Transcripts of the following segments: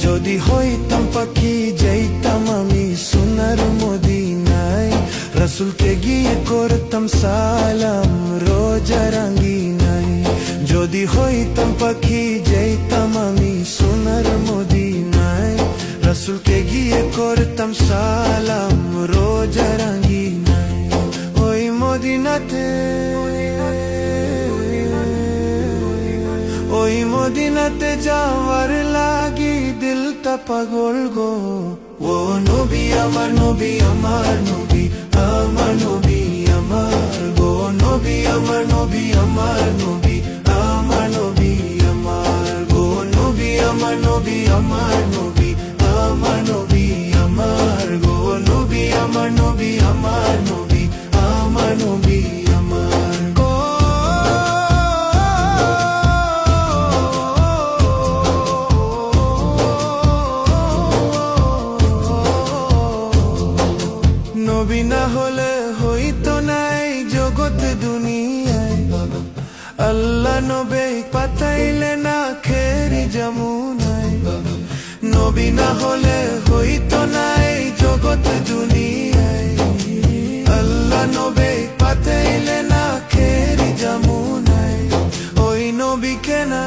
যদি হইতাম পাখি যাইতাম আমি সোনার মদিনায়, রাসূলকে গিয়ে করতাম সালাম রোজা রাঙ্গিনায়। যদি হইতাম পাখি যাইতাম আমি সোনার মদিনায়, রাসূলকে গিয়ে করতাম সালাম রোজা রাঙ্গিনায়। ওই মদিনাতে, ওই মদিনাতে যাওয়ার লাগি দিলটা পাগল গো। ও নবী আমার নবী আমার নবী, আমার নবী আমার গো। নবী আমার নবী আমার নবী, আমার নবী আমার গো। নবী আমার নবী আমার নবী, আমার নবী আমার গো। নবী আমার নবী আমার নবী, আমার নবী আমার গো। নবী না হলে হইতো নাই জগৎ দুনিয়ায়, আল্লাহ নবী পাঠাইলে না খেরি যমুনায়। নবী না হলে হইতো নাই জগৎ দুনিয়ায়, আল্লাহ নবী পাঠাইলে না খেরি যমুনায়। ওই নবীকে না,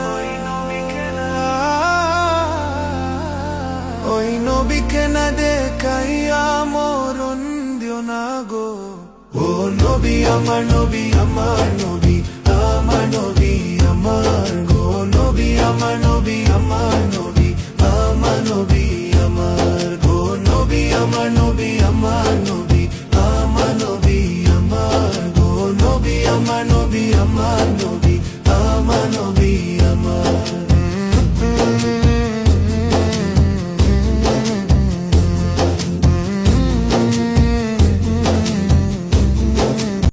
ওই নবীকে না দেখাইয়া মরণ দিও না গো। ও নবী আমার নবী আমার নবী, আমার নবী আমার গো। নবী আমার নবী আমার নবী।